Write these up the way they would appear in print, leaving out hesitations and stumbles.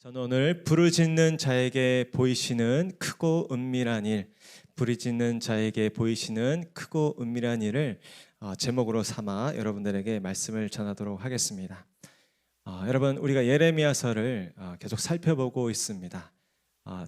저는 오늘 부르짖는 자에게 보이시는 크고 은밀한 일, 부르짖는 자에게 보이시는 크고 은밀한 일을 제목으로 삼아 여러분들에게 말씀을 전하도록 하겠습니다. 여러분, 우리가 예레미야서를 계속 살펴보고 있습니다.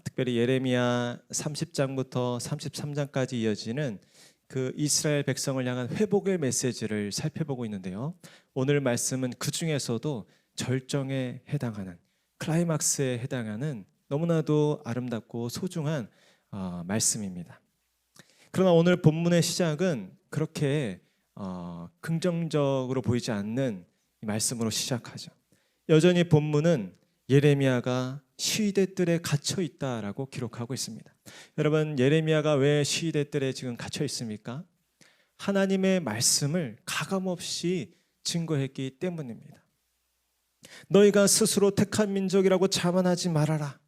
특별히 예레미야 30장부터 33장까지 이어지는 그 이스라엘 백성을 향한 회복의 메시지를 살펴보고 있는데요. 오늘 말씀은 그 중에서도 절정에 해당하는, 클라이막스에 해당하는 너무나도 아름답고 소중한 말씀입니다. 그러나 오늘 본문의 시작은 그렇게 긍정적으로 보이지 않는 말씀으로 시작하죠. 여전히 본문은 예레미야가 시위대 뜰에 갇혀 있다라고 기록하고 있습니다. 여러분, 예레미야가 왜 시위대 뜰에 지금 갇혀 있습니까? 하나님의 말씀을 가감없이 증거했기 때문입니다. 너희가 스스로 택한 민족이라고 자만하지 말아라.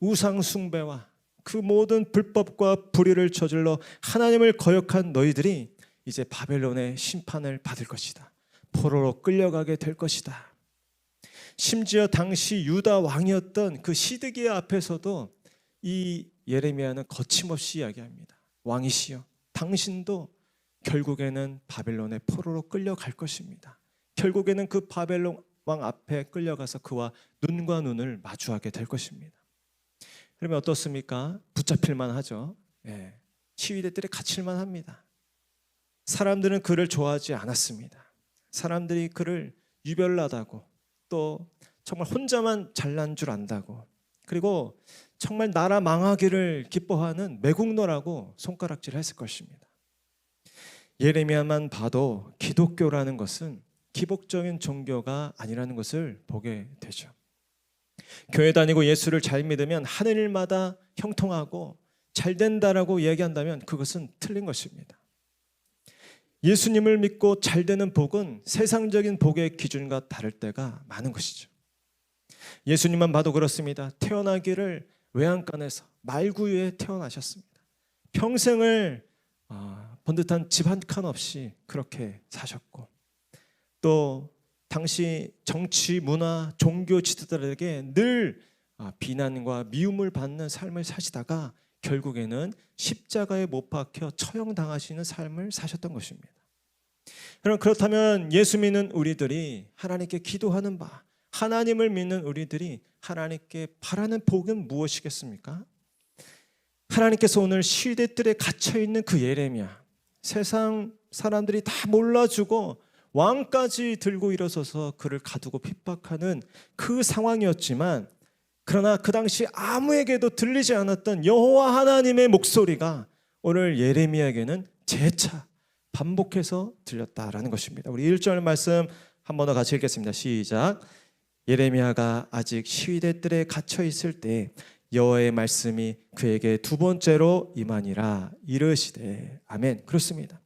우상 숭배와 그 모든 불법과 불의를 저질러 하나님을 거역한 너희들이 이제 바벨론의 심판을 받을 것이다. 포로로 끌려가게 될 것이다. 심지어 당시 유다 왕이었던 그 시드기야 앞에서도 이 예레미야는 거침없이 이야기합니다. 왕이시여, 당신도 결국에는 바벨론의 포로로 끌려갈 것입니다. 결국에는 그 바벨론 왕 앞에 끌려가서 그와 눈과 눈을 마주하게 될 것입니다. 그러면 어떻습니까? 붙잡힐만 하죠. 시위대들이 갇힐만 합니다. 사람들은 그를 좋아하지 않았습니다. 사람들이 그를 유별나다고, 또 정말 혼자만 잘난 줄 안다고, 그리고 정말 나라 망하기를 기뻐하는 매국노라고 손가락질을 했을 것입니다. 예레미야만 봐도 기독교라는 것은 기복적인 종교가 아니라는 것을 보게 되죠. 교회 다니고 예수를 잘 믿으면 하는 일마다 형통하고 잘 된다라고 이야기한다면 그것은 틀린 것입니다. 예수님을 믿고 잘 되는 복은 세상적인 복의 기준과 다를 때가 많은 것이죠. 예수님만 봐도 그렇습니다. 태어나기를 외양간에서 말구유에 태어나셨습니다. 평생을 번듯한 집 한 칸 없이 그렇게 사셨고, 또 당시 정치, 문화, 종교 지도자들에게 늘 비난과 미움을 받는 삶을 사시다가 결국에는 십자가에 못 박혀 처형당하시는 삶을 사셨던 것입니다. 그렇다면 예수 믿는 우리들이 하나님께 기도하는 바, 하나님을 믿는 우리들이 하나님께 바라는 복은 무엇이겠습니까? 하나님께서 오늘 시대 뜰에 갇혀있는 그 예레미야, 세상 사람들이 다 몰라주고 왕까지 들고 일어서서 그를 가두고 핍박하는 그 상황이었지만, 그러나 그 당시 아무에게도 들리지 않았던 여호와 하나님의 목소리가 오늘 예레미야에게는 재차 반복해서 들렸다라는 것입니다. 우리 1절 말씀 한 번 더 같이 읽겠습니다. 시작. 예레미야가 아직 시위대 뜰에 갇혀 있을 때 여호와의 말씀이 그에게 두 번째로 임하니라 이르시되. 아멘. 그렇습니다.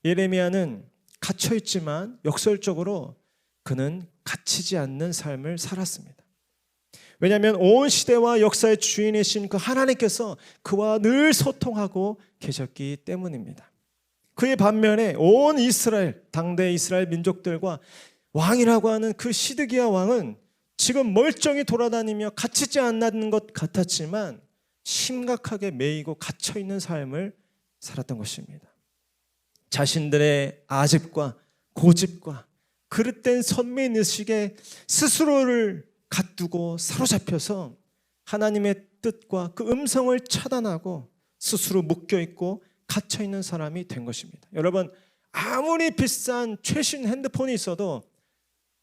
예레미야는 갇혀 있지만 역설적으로 그는 갇히지 않는 삶을 살았습니다. 왜냐하면 온 시대와 역사의 주인이신 그 하나님께서 그와 늘 소통하고 계셨기 때문입니다. 그의 반면에 온 이스라엘, 당대 이스라엘 민족들과 왕이라고 하는 그 시드기야 왕은 지금 멀쩡히 돌아다니며 갇히지 않는 것 같았지만 심각하게 매이고 갇혀있는 삶을 살았던 것입니다. 자신들의 아집과 고집과 그릇된 선민의식에 스스로를 갖두고 사로잡혀서 하나님의 뜻과 그 음성을 차단하고 스스로 묶여있고 갇혀있는 사람이 된 것입니다. 여러분, 아무리 비싼 최신 핸드폰이 있어도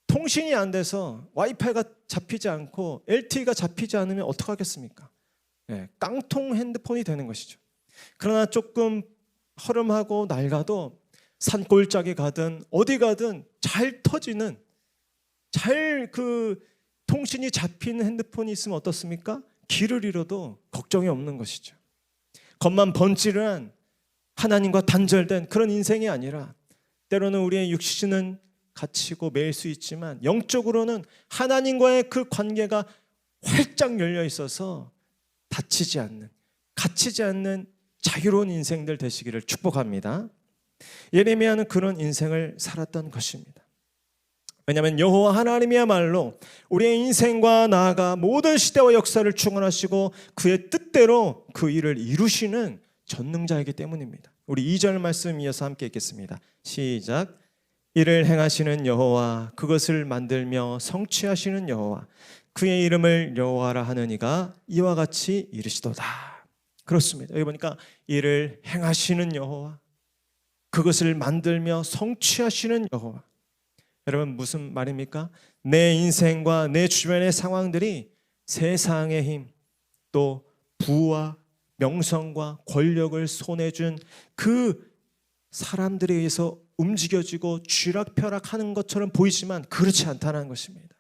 통신이 안 돼서 와이파이가 잡히지 않고 LTE가 잡히지 않으면 어떡하겠습니까? 깡통 핸드폰이 되는 것이죠. 그러나 조금 허름하고 낡아도 산골짜기 가든 어디 가든 잘 터지는, 잘 통신이 잡히는 핸드폰이 있으면 어떻습니까? 길을 잃어도 걱정이 없는 것이죠. 겉만 번지르한 하나님과 단절된 그런 인생이 아니라, 때로는 우리의 육신은 갇히고 매일 수 있지만 영적으로는 하나님과의 그 관계가 활짝 열려 있어서 닫히지 않는, 갇히지 않는 자유로운 인생들 되시기를 축복합니다. 예레미야는 그런 인생을 살았던 것입니다. 왜냐하면 여호와 하나님이야말로 우리의 인생과 나아가 모든 시대와 역사를 주관하시고 그의 뜻대로 그 일을 이루시는 전능자이기 때문입니다. 우리 2절 말씀 이어서 함께 읽겠습니다. 시작. 이를 행하시는 여호와, 그것을 만들며 성취하시는 여호와, 그의 이름을 여호와라 하는 이가 이와 같이 이르시도다. 그렇습니다. 여기 보니까 이를 행하시는 여호와, 그것을 만들며 성취하시는 여호와. 여러분, 무슨 말입니까? 내 인생과 내 주변의 상황들이 세상의 힘, 또 부와 명성과 권력을 손에 준 그 사람들에 의해서 움직여지고 쥐락펴락하는 것처럼 보이지만 그렇지 않다는 것입니다.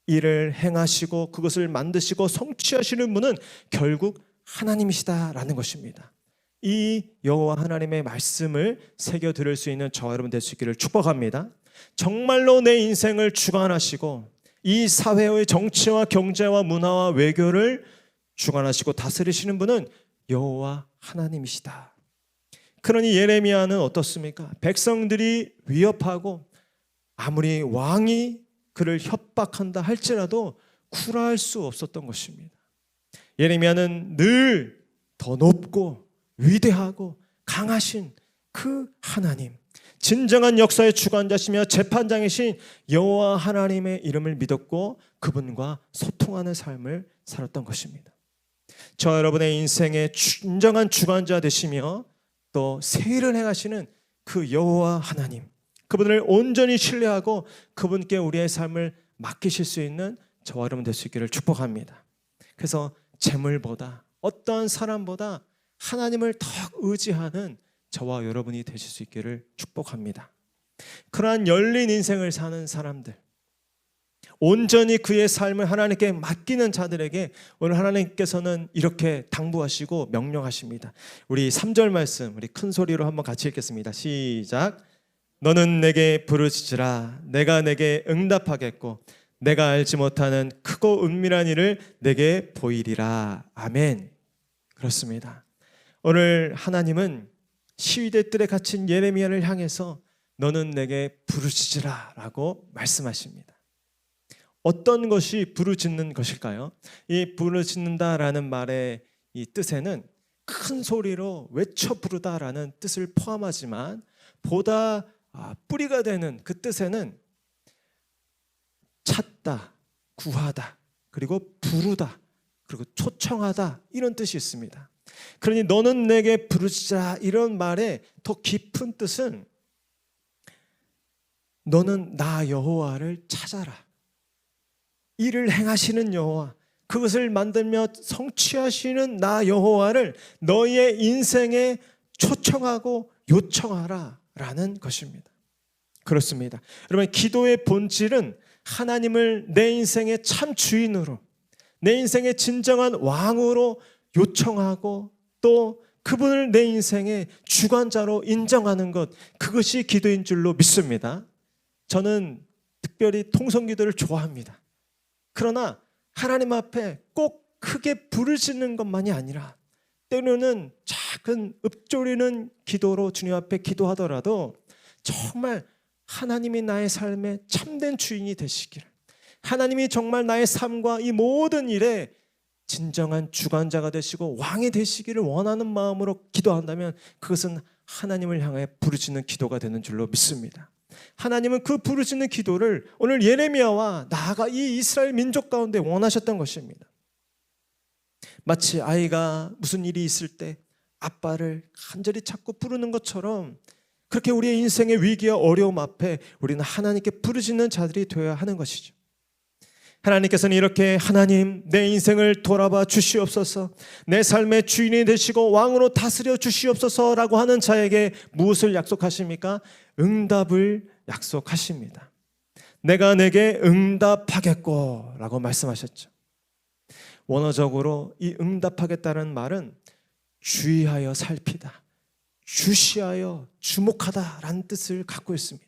이를 행하시고 그것을 만드시고 성취하시는 분은 결국 하나님이시다라는 것입니다. 이 여호와 하나님의 말씀을 새겨 들을 수 있는 저와 여러분 될 수 있기를 축복합니다. 정말로 내 인생을 주관하시고 이 사회의 정치와 경제와 문화와 외교를 주관하시고 다스리시는 분은 여호와 하나님이시다. 그러니 예레미야는 어떻습니까? 백성들이 위협하고 아무리 왕이 그를 협박한다 할지라도 굴할 수 없었던 것입니다. 예레미야는 늘 더 높고 위대하고 강하신 그 하나님, 진정한 역사의 주관자시며 재판장이신 여호와 하나님의 이름을 믿었고 그분과 소통하는 삶을 살았던 것입니다. 저 여러분의 인생의 진정한 주관자 되시며 또 세일을 행하시는 그 여호와 하나님, 그분을 온전히 신뢰하고 그분께 우리의 삶을 맡기실 수 있는 저와 여러분 될 수 있기를 축복합니다. 그래서 재물보다 어떠한 사람보다 하나님을 더 의지하는 저와 여러분이 되실 수 있기를 축복합니다. 그러한 열린 인생을 사는 사람들, 온전히 그의 삶을 하나님께 맡기는 자들에게 오늘 하나님께서는 이렇게 당부하시고 명령하십니다. 우리 3절 말씀 우리 큰 소리로 한번 같이 읽겠습니다. 시작. 너는 내게 부르짖으라. 내가 내게 응답하겠고 내가 알지 못하는 크고 은밀한 일을 내게 보이리라. 아멘. 그렇습니다. 오늘 하나님은 시위대 뜰에 갇힌 예레미야를 향해서 너는 내게 부르짖으라 라고 말씀하십니다. 어떤 것이 부르짖는 것일까요? 이 부르짖는다라는 말의 이 뜻에는 큰 소리로 외쳐 부르다라는 뜻을 포함하지만 보다 뿌리가 되는 그 뜻에는 찾다, 구하다, 그리고 부르다, 그리고 초청하다 이런 뜻이 있습니다. 그러니 너는 내게 부르짖으라 이런 말의 더 깊은 뜻은 너는 나 여호와를 찾아라. 일을 행하시는 여호와, 그것을 만들며 성취하시는 나 여호와를 너희의 인생에 초청하고 요청하라 라는 것입니다. 그렇습니다. 여러분, 기도의 본질은 하나님을 내 인생의 참 주인으로, 내 인생의 진정한 왕으로 요청하고 또 그분을 내 인생의 주관자로 인정하는 것, 그것이 기도인 줄로 믿습니다. 저는 특별히 통성기도를 좋아합니다. 그러나 하나님 앞에 꼭 크게 부르짖는 것만이 아니라 때로는 작은 읊조리는 기도로 주님 앞에 기도하더라도 정말 하나님이 나의 삶의 참된 주인이 되시기를, 하나님이 정말 나의 삶과 이 모든 일에 진정한 주관자가 되시고 왕이 되시기를 원하는 마음으로 기도한다면 그것은 하나님을 향해 부르짖는 기도가 되는 줄로 믿습니다. 하나님은 그 부르짖는 기도를 오늘 예레미야와 나아가 이 이스라엘 민족 가운데 원하셨던 것입니다. 마치 아이가 무슨 일이 있을 때 아빠를 간절히 찾고 부르는 것처럼 그렇게 우리의 인생의 위기와 어려움 앞에 우리는 하나님께 부르짖는 자들이 되어야 하는 것이죠. 하나님께서는 이렇게 하나님 내 인생을 돌아봐 주시옵소서, 내 삶의 주인이 되시고 왕으로 다스려 주시옵소서라고 하는 자에게 무엇을 약속하십니까? 응답을 약속하십니다. 내가 내게 응답하겠고 라고 말씀하셨죠. 원어적으로 이 응답하겠다는 말은 주의하여 살피다, 주시하여 주목하다 라는 뜻을 갖고 있습니다.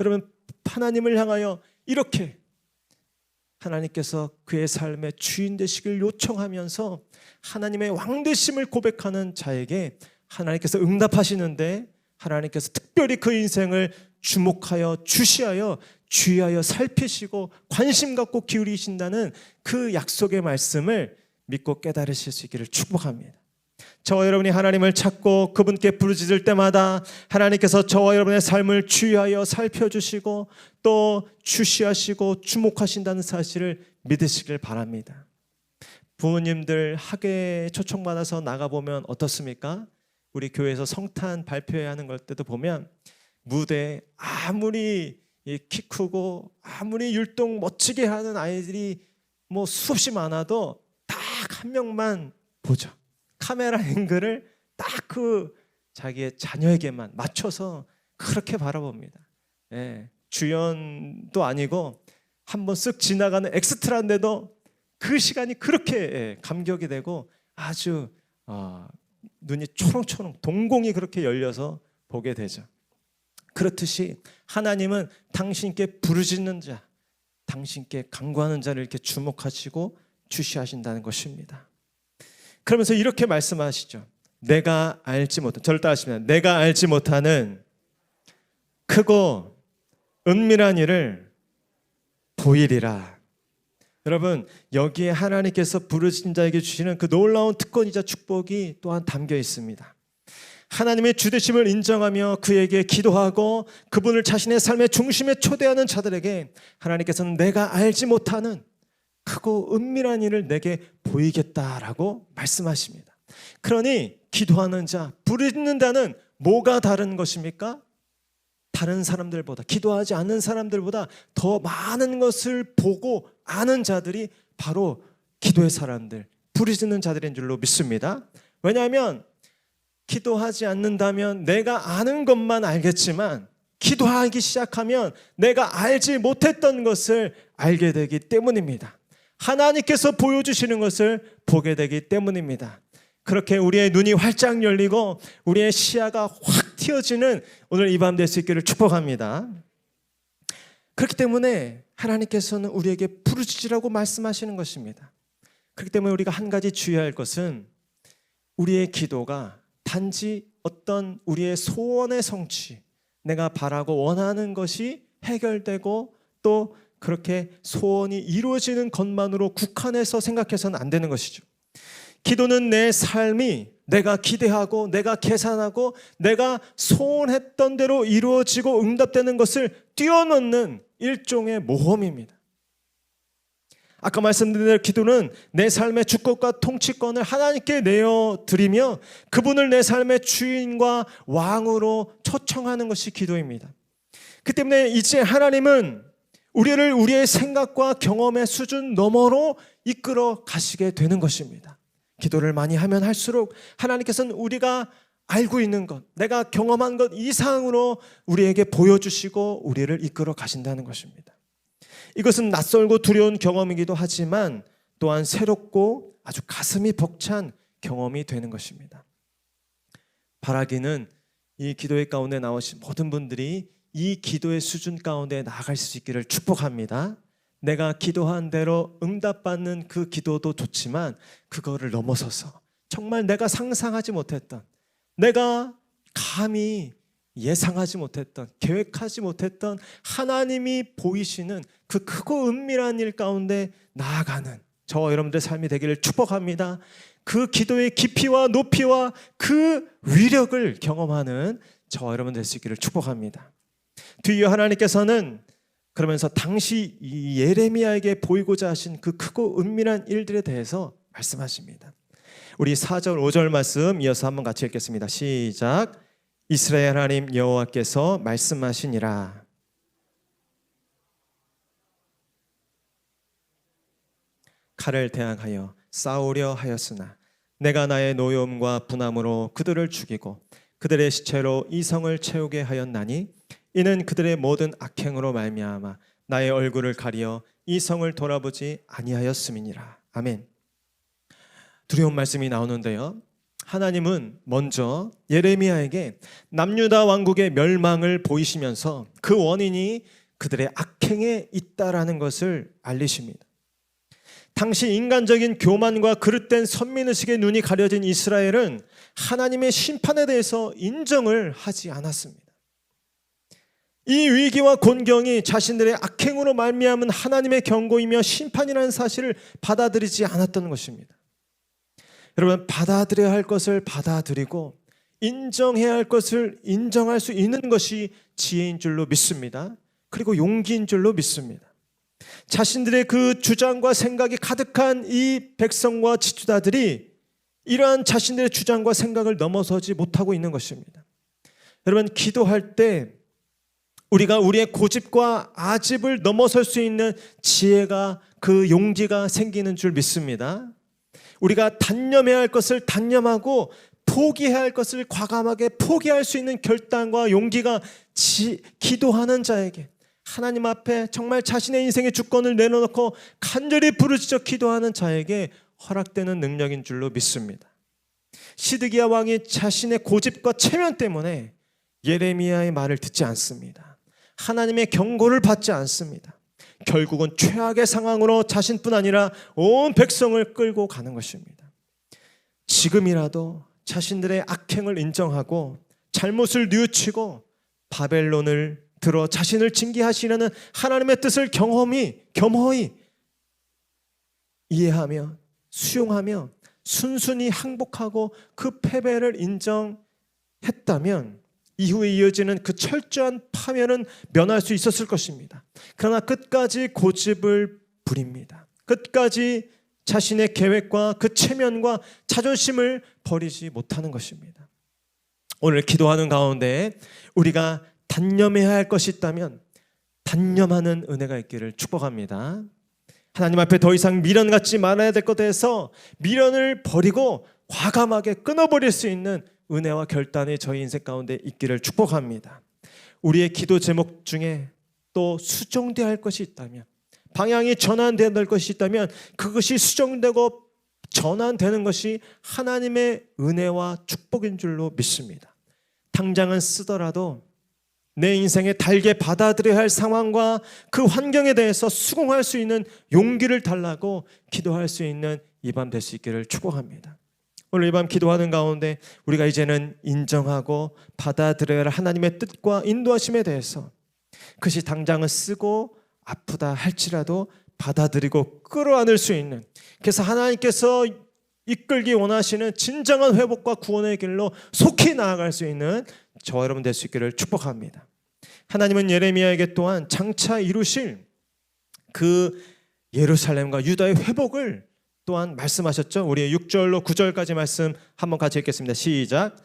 여러분, 하나님을 향하여 이렇게 하나님께서 그의 삶의 주인 되시길 요청하면서 하나님의 왕되심을 고백하는 자에게 하나님께서 응답하시는데, 하나님께서 특별히 그 인생을 주목하여 주시하여 주의하여 살피시고 관심 갖고 기울이신다는 그 약속의 말씀을 믿고 깨달으실 수 있기를 축복합니다. 저와 여러분이 하나님을 찾고 그분께 부르짖을 때마다 하나님께서 저와 여러분의 삶을 주의하여 살펴주시고 또 주시하시고 주목하신다는 사실을 믿으시길 바랍니다. 부모님들 학예에 초청받아서 나가보면 어떻습니까? 우리 교회에서 성탄 발표하는 걸 때도 보면 무대에 아무리 키 크고 아무리 율동 멋지게 하는 아이들이 뭐 수없이 많아도 딱 한 명만 보죠. 카메라 앵글을 딱 그 자기의 자녀에게만 맞춰서 그렇게 바라봅니다. 예, 주연도 아니고 한번 쓱 지나가는 엑스트라인데도 그 시간이 그렇게 감격이 되고 아주 눈이 초롱초롱 동공이 그렇게 열려서 보게 되죠. 그렇듯이 하나님은 당신께 부르짖는 자, 당신께 간구하는 자를 이렇게 주목하시고 주시하신다는 것입니다. 그러면서 이렇게 말씀하시죠. 내가 알지 못한, 저를 따라하시면 내가 알지 못하는 크고 은밀한 일을 보이리라. 여러분, 여기에 하나님께서 부르신 자에게 주시는 그 놀라운 특권이자 축복이 또한 담겨 있습니다. 하나님의 주되심을 인정하며 그에게 기도하고 그분을 자신의 삶의 중심에 초대하는 자들에게 하나님께서는 내가 알지 못하는 크고 은밀한 일을 내게 보이겠다라고 말씀하십니다. 그러니 기도하는 자, 부르짖는다는 뭐가 다른 것입니까? 다른 사람들보다, 기도하지 않는 사람들보다 더 많은 것을 보고 아는 자들이 바로 기도의 사람들, 부르짖는 자들인 줄로 믿습니다. 왜냐하면 기도하지 않는다면 내가 아는 것만 알겠지만 기도하기 시작하면 내가 알지 못했던 것을 알게 되기 때문입니다. 하나님께서 보여주시는 것을 보게 되기 때문입니다. 그렇게 우리의 눈이 활짝 열리고 우리의 시야가 확 튀어지는 오늘 이 밤 될 수 있기를 축복합니다. 그렇기 때문에 하나님께서는 우리에게 부르짖으라고 말씀하시는 것입니다. 그렇기 때문에 우리가 한 가지 주의할 것은 우리의 기도가 단지 어떤 우리의 소원의 성취, 내가 바라고 원하는 것이 해결되고 또 그렇게 소원이 이루어지는 것만으로 국한해서 생각해서는 안 되는 것이죠. 기도는 내 삶이 내가 기대하고 내가 계산하고 내가 소원했던 대로 이루어지고 응답되는 것을 뛰어넘는 일종의 모험입니다. 아까 말씀드린 대로 기도는 내 삶의 주권과 통치권을 하나님께 내어드리며 그분을 내 삶의 주인과 왕으로 초청하는 것이 기도입니다. 그 때문에 이제 하나님은 우리를 우리의 생각과 경험의 수준 너머로 이끌어 가시게 되는 것입니다. 기도를 많이 하면 할수록 하나님께서는 우리가 알고 있는 것, 내가 경험한 것 이상으로 우리에게 보여주시고 우리를 이끌어 가신다는 것입니다. 이것은 낯설고 두려운 경험이기도 하지만 또한 새롭고 아주 가슴이 벅찬 경험이 되는 것입니다. 바라기는 이 기도의 가운데 나오신 모든 분들이 이 기도의 수준 가운데 나아갈 수 있기를 축복합니다. 내가 기도한 대로 응답받는 그 기도도 좋지만 그거를 넘어서서 정말 내가 상상하지 못했던, 내가 감히 예상하지 못했던, 계획하지 못했던 하나님이 보이시는 그 크고 은밀한 일 가운데 나아가는 저와 여러분들의 삶이 되기를 축복합니다. 그 기도의 깊이와 높이와 그 위력을 경험하는 저와 여러분 될 수 있기를 축복합니다. 뒤이어 하나님께서는 그러면서 당시 이 예레미야에게 보이고자 하신 그 크고 은밀한 일들에 대해서 말씀하십니다. 우리 4절 5절 말씀 이어서 한번 같이 읽겠습니다. 시작. 이스라엘 하나님 여호와께서 말씀하시니라. 칼을 대항하여 싸우려 하였으나 내가 나의 노여움과 분함으로 그들을 죽이고 그들의 시체로 이 성을 채우게 하였나니 이는 그들의 모든 악행으로 말미암아 나의 얼굴을 가리어 이 성을 돌아보지 아니하였음이니라. 아멘. 두려운 말씀이 나오는데요, 하나님은 먼저 예레미야에게 남유다 왕국의 멸망을 보이시면서 그 원인이 그들의 악행에 있다라는 것을 알리십니다. 당시 인간적인 교만과 그릇된 선민의식의 눈이 가려진 이스라엘은 하나님의 심판에 대해서 인정을 하지 않았습니다. 이 위기와 곤경이 자신들의 악행으로 말미암은 하나님의 경고이며 심판이라는 사실을 받아들이지 않았던 것입니다. 여러분, 받아들여야 할 것을 받아들이고 인정해야 할 것을 인정할 수 있는 것이 지혜인 줄로 믿습니다. 그리고 용기인 줄로 믿습니다. 자신들의 그 주장과 생각이 가득한 이 백성과 지도자들이 이러한 자신들의 주장과 생각을 넘어서지 못하고 있는 것입니다. 여러분, 기도할 때 우리가 우리의 고집과 아집을 넘어설 수 있는 지혜가, 그 용기가 생기는 줄 믿습니다. 우리가 단념해야 할 것을 단념하고 포기해야 할 것을 과감하게 포기할 수 있는 결단과 용기가 기도하는 자에게, 하나님 앞에 정말 자신의 인생의 주권을 내려놓고 간절히 부르짖어 기도하는 자에게 허락되는 능력인 줄로 믿습니다. 시드기야 왕이 자신의 고집과 체면 때문에 예레미야의 말을 듣지 않습니다. 하나님의 경고를 받지 않습니다. 결국은 최악의 상황으로 자신뿐 아니라 온 백성을 끌고 가는 것입니다. 지금이라도 자신들의 악행을 인정하고 잘못을 뉘우치고 바벨론을 들어 자신을 징계하시려는 하나님의 뜻을 겸허히 이해하며 수용하며 순순히 항복하고 그 패배를 인정했다면 이후에 이어지는 그 철저한 파멸은 면할 수 있었을 것입니다. 그러나 끝까지 고집을 부립니다. 끝까지 자신의 계획과 그 체면과 자존심을 버리지 못하는 것입니다. 오늘 기도하는 가운데 우리가 단념해야 할 것이 있다면 단념하는 은혜가 있기를 축복합니다. 하나님 앞에 더 이상 미련 갖지 말아야 될 것에서 미련을 버리고 과감하게 끊어버릴 수 있는 은혜와 결단이 저희 인생 가운데 있기를 축복합니다. 우리의 기도 제목 중에 또 수정돼야 할 것이 있다면, 방향이 전환돼야 될 것이 있다면 그것이 수정되고 전환되는 것이 하나님의 은혜와 축복인 줄로 믿습니다. 당장은 쓰더라도 내 인생에 달게 받아들여야 할 상황과 그 환경에 대해서 수긍할 수 있는 용기를 달라고 기도할 수 있는 이 밤 될 수 있기를 축복합니다. 오늘 이 밤 기도하는 가운데 우리가 이제는 인정하고 받아들여야 할 하나님의 뜻과 인도하심에 대해서, 그것이 당장은 쓰고 아프다 할지라도 받아들이고 끌어안을 수 있는, 그래서 하나님께서 이끌기 원하시는 진정한 회복과 구원의 길로 속히 나아갈 수 있는 저와 여러분 될 수 있기를 축복합니다. 하나님은 예레미야에게 또한 장차 이루실 그 예루살렘과 유다의 회복을 또한 말씀하셨죠. 우리 6절로 9절까지 말씀 한번 같이 읽겠습니다. 시작.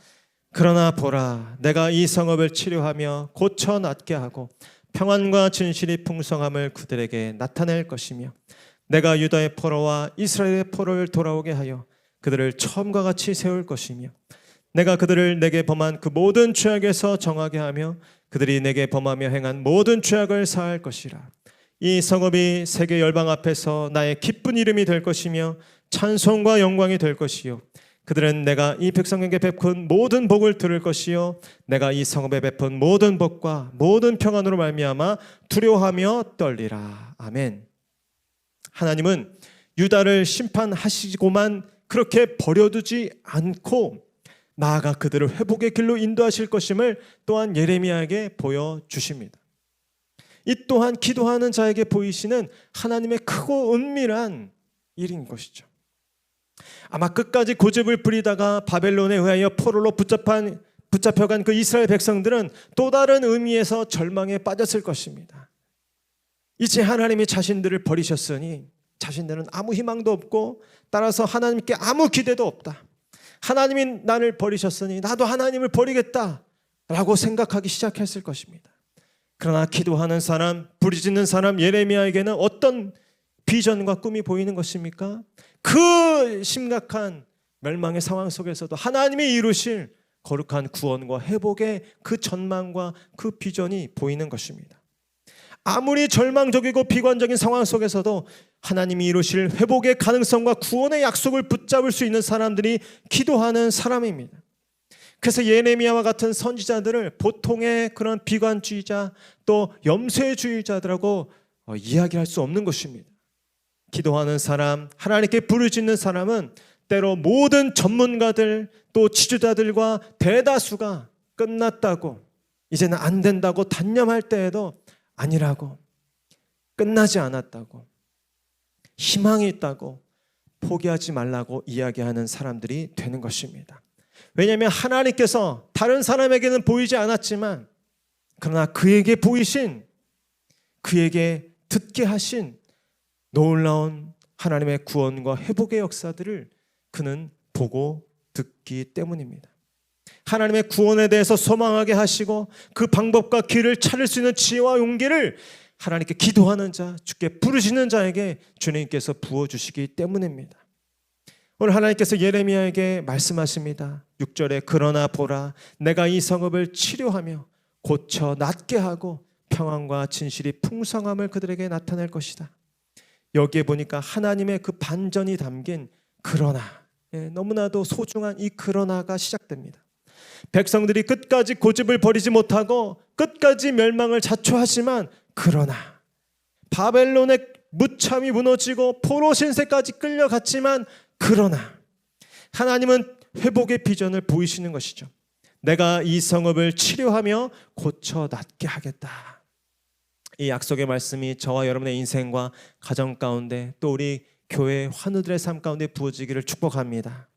그러나 보라, 내가 이 성읍을 치료하며 고쳐 낫게 하고 평안과 진실이 풍성함을 그들에게 나타낼 것이며, 내가 유다의 포로와 이스라엘의 포로를 돌아오게 하여 그들을 처음과 같이 세울 것이며, 내가 그들을 내게 범한 그 모든 죄악에서 정하게 하며 그들이 내게 범하며 행한 모든 죄악을 사할 것이라. 이 성읍이 세계 열방 앞에서 나의 기쁜 이름이 될 것이며 찬송과 영광이 될 것이요, 그들은 내가 이 백성에게 베푼 모든 복을 들을 것이요, 내가 이 성읍에 베푼 모든 복과 모든 평안으로 말미암아 두려워하며 떨리라. 아멘. 하나님은 유다를 심판하시고만 그렇게 버려두지 않고 나아가 그들을 회복의 길로 인도하실 것임을 또한 예레미야에게 보여주십니다. 이 또한 기도하는 자에게 보이시는 하나님의 크고 은밀한 일인 것이죠. 아마 끝까지 고집을 부리다가 바벨론에 의하여 포로로 붙잡혀간 그 이스라엘 백성들은 또 다른 의미에서 절망에 빠졌을 것입니다. 이제 하나님이 자신들을 버리셨으니 자신들은 아무 희망도 없고 따라서 하나님께 아무 기대도 없다. 하나님이 나를 버리셨으니 나도 하나님을 버리겠다라고 생각하기 시작했을 것입니다. 그러나 기도하는 사람, 부르짖는 사람 예레미야에게는 어떤 비전과 꿈이 보이는 것입니까? 그 심각한 멸망의 상황 속에서도 하나님이 이루실 거룩한 구원과 회복의 그 전망과 그 비전이 보이는 것입니다. 아무리 절망적이고 비관적인 상황 속에서도 하나님이 이루실 회복의 가능성과 구원의 약속을 붙잡을 수 있는 사람들이 기도하는 사람입니다. 그래서 예레미야와 같은 선지자들을 보통의 그런 비관주의자 또 염세주의자들하고 이야기할 수 없는 것입니다. 기도하는 사람, 하나님께 부르짖는 사람은 때로 모든 전문가들 또 지주자들과 대다수가 끝났다고, 이제는 안 된다고 단념할 때에도 아니라고, 끝나지 않았다고, 희망이 있다고 포기하지 말라고 이야기하는 사람들이 되는 것입니다. 왜냐하면 하나님께서 다른 사람에게는 보이지 않았지만 그러나 그에게 보이신, 그에게 듣게 하신 놀라운 하나님의 구원과 회복의 역사들을 그는 보고 듣기 때문입니다. 하나님의 구원에 대해서 소망하게 하시고 그 방법과 길을 찾을 수 있는 지혜와 용기를 하나님께 기도하는 자, 주께 부르시는 자에게 주님께서 부어주시기 때문입니다. 오늘 하나님께서 예레미야에게 말씀하십니다. 6절에 그러나 보라, 내가 이 성읍을 치료하며 고쳐 낫게 하고 평안과 진실이 풍성함을 그들에게 나타낼 것이다. 여기에 보니까 하나님의 그 반전이 담긴 그러나, 너무나도 소중한 이 그러나가 시작됩니다. 백성들이 끝까지 고집을 버리지 못하고 끝까지 멸망을 자초하지만 그러나 바벨론의 무참이 무너지고 포로 신세까지 끌려갔지만 그러나 하나님은 회복의 비전을 보이시는 것이죠. 내가 이 성읍을 치료하며 고쳐 낫게 하겠다. 이 약속의 말씀이 저와 여러분의 인생과 가정 가운데 또 우리 교회 환우들의 삶 가운데 부어지기를 축복합니다.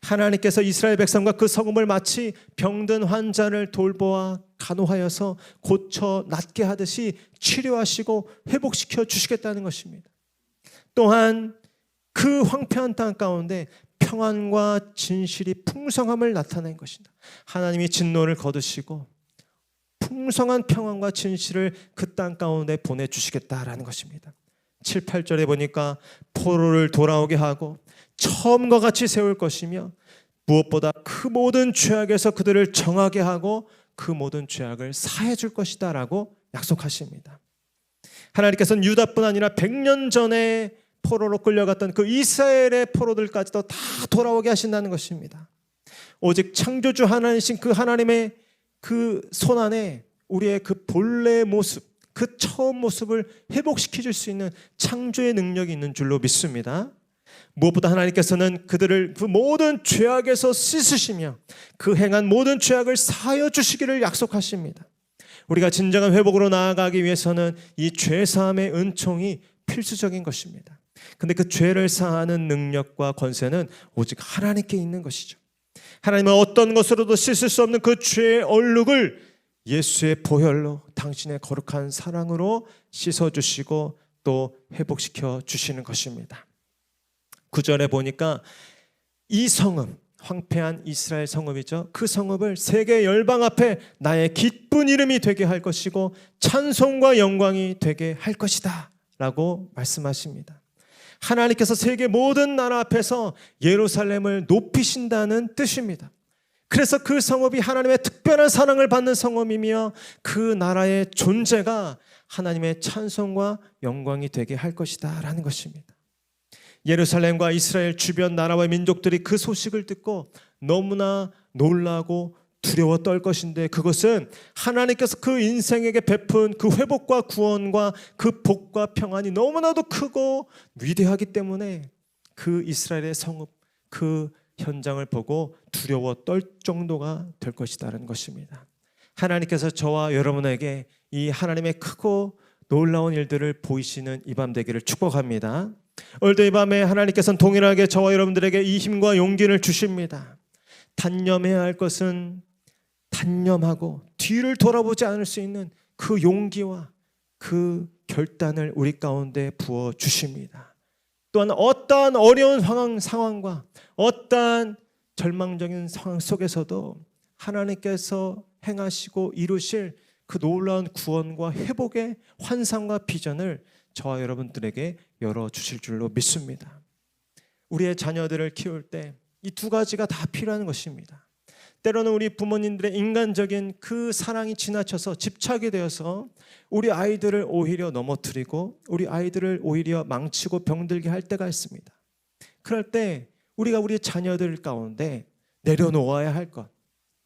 하나님께서 이스라엘 백성과 그 성읍을 마치 병든 환자를 돌보아 간호하여서 고쳐 낫게 하듯이 치료하시고 회복시켜 주시겠다는 것입니다. 또한 그 황폐한 땅 가운데 평안과 진실이 풍성함을 나타낸 것이다. 하나님이 진노를 거두시고 풍성한 평안과 진실을 그 땅 가운데 보내주시겠다라는 것입니다. 7, 8절에 보니까 포로를 돌아오게 하고 처음과 같이 세울 것이며 무엇보다 그 모든 죄악에서 그들을 정하게 하고 그 모든 죄악을 사해 줄 것이다 라고 약속하십니다. 하나님께서는 유다뿐 아니라 100년 전에 포로로 끌려갔던 그 이스라엘의 포로들까지도 다 돌아오게 하신다는 것입니다. 오직 창조주 하나님이신 그 하나님의 그 손 안에 우리의 그 본래의 모습, 그 처음 모습을 회복시켜 줄 수 있는 창조의 능력이 있는 줄로 믿습니다. 무엇보다 하나님께서는 그들을 그 모든 죄악에서 씻으시며 그 행한 모든 죄악을 사하여 주시기를 약속하십니다. 우리가 진정한 회복으로 나아가기 위해서는 이 죄사함의 은총이 필수적인 것입니다. 근데 그 죄를 사하는 능력과 권세는 오직 하나님께 있는 것이죠. 하나님은 어떤 것으로도 씻을 수 없는 그 죄의 얼룩을 예수의 보혈로, 당신의 거룩한 사랑으로 씻어주시고 또 회복시켜 주시는 것입니다. 9절에 보니까 이 성읍, 황폐한 이스라엘 성읍이죠. 그 성읍을 세계 열방 앞에 나의 기쁜 이름이 되게 할 것이고 찬송과 영광이 되게 할 것이다 라고 말씀하십니다. 하나님께서 세계 모든 나라 앞에서 예루살렘을 높이신다는 뜻입니다. 그래서 그 성읍이 하나님의 특별한 사랑을 받는 성읍이며 그 나라의 존재가 하나님의 찬송과 영광이 되게 할 것이다 라는 것입니다. 예루살렘과 이스라엘 주변 나라와 민족들이 그 소식을 듣고 너무나 놀라고 두려워 떨 것인데 그것은 하나님께서 그 인생에게 베푼 그 회복과 구원과 그 복과 평안이 너무나도 크고 위대하기 때문에 그 이스라엘의 성읍, 그 현장을 보고 두려워 떨 정도가 될 것이다라는 것입니다. 하나님께서 저와 여러분에게 이 하나님의 크고 놀라운 일들을 보이시는 이 밤 되기를 축복합니다. 오늘도 이 밤에 하나님께서는 동일하게 저와 여러분들에게 이 힘과 용기를 주십니다. 단념해야 할 것은 단념하고 뒤를 돌아보지 않을 수 있는 그 용기와 그 결단을 우리 가운데 부어 주십니다. 또한 어떠한 어려운 상황과 어떠한 절망적인 상황 속에서도 하나님께서 행하시고 이루실 그 놀라운 구원과 회복의 환상과 비전을 저와 여러분들에게 열어주실 줄로 믿습니다. 우리의 자녀들을 키울 때 이 두 가지가 다 필요한 것입니다. 때로는 우리 부모님들의 인간적인 그 사랑이 지나쳐서 집착이 되어서 우리 아이들을 오히려 넘어뜨리고 우리 아이들을 오히려 망치고 병들게 할 때가 있습니다. 그럴 때 우리가 우리 자녀들 가운데 내려놓아야 할 것,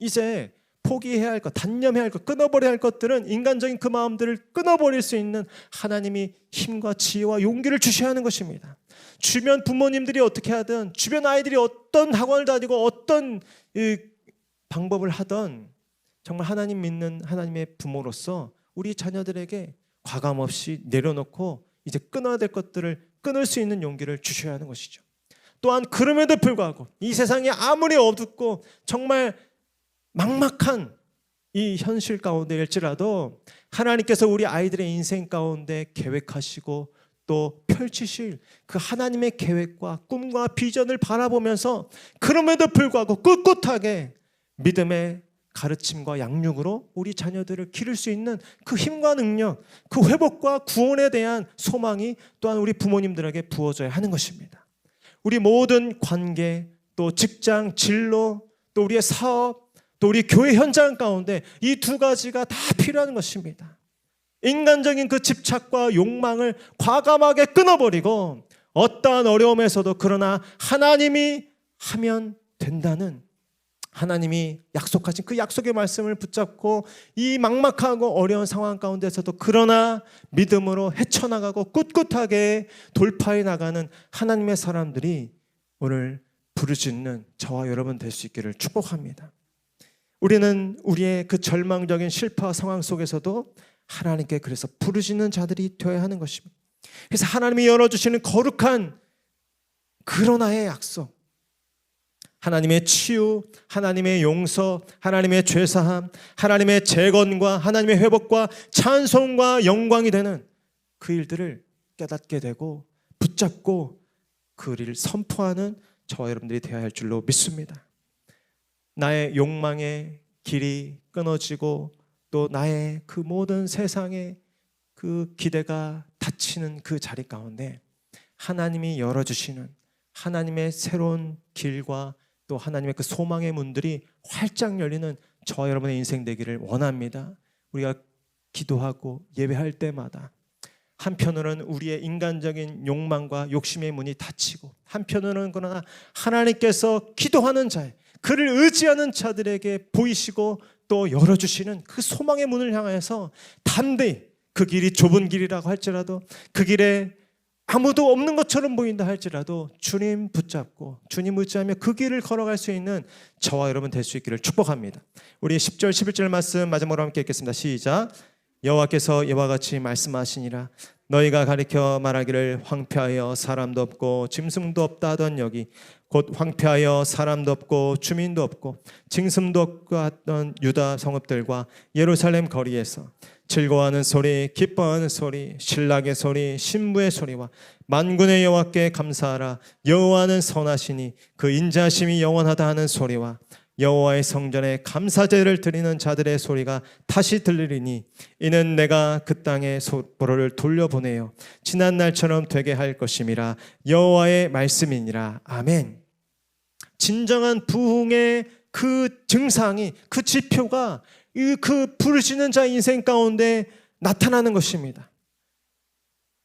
이제 포기해야 할 것, 단념해야 할 것, 끊어버려야 할 것들은 인간적인 그 마음들을 끊어버릴 수 있는 하나님이 힘과 지혜와 용기를 주셔야 하는 것입니다. 주변 부모님들이 어떻게 하든 주변 아이들이 어떤 학원을 다니고 어떤 방법을 하든 정말 하나님 믿는 하나님의 부모로서 우리 자녀들에게 과감없이 내려놓고 이제 끊어야 될 것들을 끊을 수 있는 용기를 주셔야 하는 것이죠. 또한 그럼에도 불구하고 이 세상이 아무리 어둡고 정말 막막한 이 현실 가운데일지라도 하나님께서 우리 아이들의 인생 가운데 계획하시고 또 펼치실 그 하나님의 계획과 꿈과 비전을 바라보면서 그럼에도 불구하고 꿋꿋하게 믿음의 가르침과 양육으로 우리 자녀들을 기를 수 있는 그 힘과 능력, 그 회복과 구원에 대한 소망이 또한 우리 부모님들에게 부어져야 하는 것입니다. 우리 모든 관계, 또 직장, 진로, 또 우리의 사업, 또 우리 교회 현장 가운데 이 두 가지가 다 필요한 것입니다. 인간적인 그 집착과 욕망을 과감하게 끊어버리고 어떠한 어려움에서도 그러나 하나님이 하면 된다는, 하나님이 약속하신 그 약속의 말씀을 붙잡고 이 막막하고 어려운 상황 가운데서도 그러나 믿음으로 헤쳐나가고 꿋꿋하게 돌파해 나가는 하나님의 사람들이 오늘 부르짖는 저와 여러분 될 수 있기를 축복합니다. 우리는 우리의 그 절망적인 실패와 상황 속에서도 하나님께 그래서 부르짖는 자들이 되어야 하는 것입니다. 그래서 하나님이 열어주시는 거룩한 그러나의 약속, 하나님의 치유, 하나님의 용서, 하나님의 죄사함, 하나님의 재건과 하나님의 회복과 찬송과 영광이 되는 그 일들을 깨닫게 되고 붙잡고 그 일을 선포하는 저와 여러분들이 되어야 할 줄로 믿습니다. 나의 욕망의 길이 끊어지고 또 나의 그 모든 세상의 그 기대가 닫히는 그 자리 가운데 하나님이 열어주시는 하나님의 새로운 길과 또 하나님의 그 소망의 문들이 활짝 열리는 저와 여러분의 인생 되기를 원합니다. 우리가 기도하고 예배할 때마다 한편으로는 우리의 인간적인 욕망과 욕심의 문이 닫히고 한편으로는 그러나 하나님께서 기도하는 자의 그를 의지하는 자들에게 보이시고 또 열어주시는 그 소망의 문을 향해서 담대히 그 길이 좁은 길이라고 할지라도 그 길에 아무도 없는 것처럼 보인다 할지라도 주님 붙잡고 주님 의지하며 그 길을 걸어갈 수 있는 저와 여러분 될 수 있기를 축복합니다. 우리 10절 11절 말씀 마지막으로 함께 읽겠습니다. 시작. 여호와께서 이와 같이 말씀하시니라. 너희가 가리켜 말하기를 황폐하여 사람도 없고 짐승도 없다 하던 여기 곧 황폐하여 사람도 없고 주민도 없고 짐승도 없고 하던 유다 성읍들과 예루살렘 거리에서 즐거워하는 소리, 기뻐하는 소리, 신락의 소리, 신부의 소리와 만군의 여호와께 감사하라. 여호와는 선하시니 그 인자하심이 영원하다 하는 소리와 여호와의 성전에 감사제를 드리는 자들의 소리가 다시 들리리니 이는 내가 그 땅에 보로를 돌려보내어 지난 날처럼 되게 할 것임이라. 여호와의 말씀이니라. 아멘. 진정한 부흥의 그 증상이, 그 지표가 그 부르시는 자 인생 가운데 나타나는 것입니다.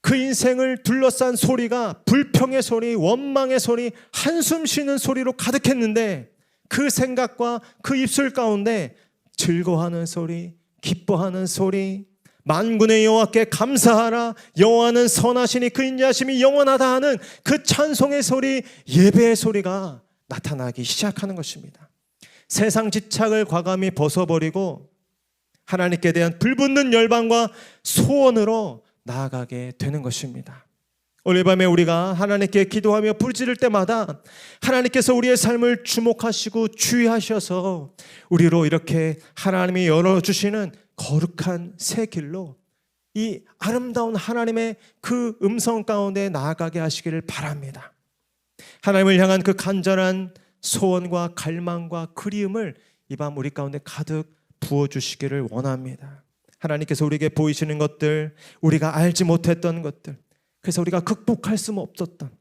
그 인생을 둘러싼 소리가 불평의 소리, 원망의 소리, 한숨 쉬는 소리로 가득했는데 그 생각과 그 입술 가운데 즐거워하는 소리, 기뻐하는 소리, 만군의 여호와께 감사하라. 여호와는 선하시니 그 인자하심이 영원하다 하는 그 찬송의 소리, 예배의 소리가 나타나기 시작하는 것입니다. 세상 집착을 과감히 벗어버리고 하나님께 대한 불붙는 열방과 소원으로 나아가게 되는 것입니다. 오늘 밤에 우리가 하나님께 기도하며 부르짖을 때마다 하나님께서 우리의 삶을 주목하시고 주의하셔서 우리로 이렇게 하나님이 열어주시는 거룩한 새 길로 이 아름다운 하나님의 그 음성 가운데 나아가게 하시기를 바랍니다. 하나님을 향한 그 간절한 소원과 갈망과 그리움을 이 밤 우리 가운데 가득 부어주시기를 원합니다. 하나님께서 우리에게 보이시는 것들, 우리가 알지 못했던 것들, 그래서 우리가 극복할 수 없었던,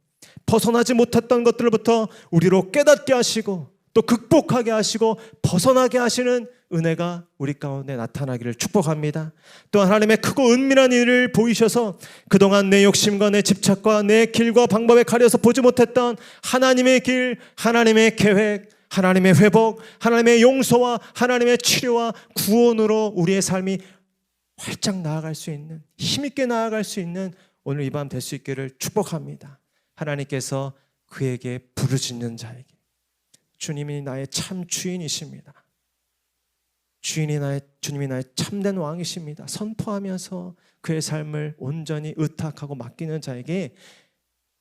벗어나지 못했던 것들로부터 우리로 깨닫게 하시고 또 극복하게 하시고 벗어나게 하시는 은혜가 우리 가운데 나타나기를 축복합니다. 또한 하나님의 크고 은밀한 일을 보이셔서 그동안 내 욕심과 내 집착과 내 길과 방법에 가려서 보지 못했던 하나님의 길, 하나님의 계획, 하나님의 회복, 하나님의 용서와 하나님의 치료와 구원으로 우리의 삶이 활짝 나아갈 수 있는, 힘있게 나아갈 수 있는 오늘 이 밤 될 수 있기를 축복합니다. 하나님께서 그에게 부르짖는 자에게 주님이 나의 참 주인이십니다. 주님이 나의 참된 왕이십니다 선포하면서 그의 삶을 온전히 의탁하고 맡기는 자에게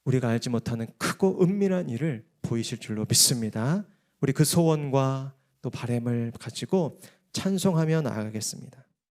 우리가 알지 못하는 크고 은밀한 일을 보이실 줄로 믿습니다. 우리 그 소원과 또 바람을 가지고 찬송하며 나아가겠습니다.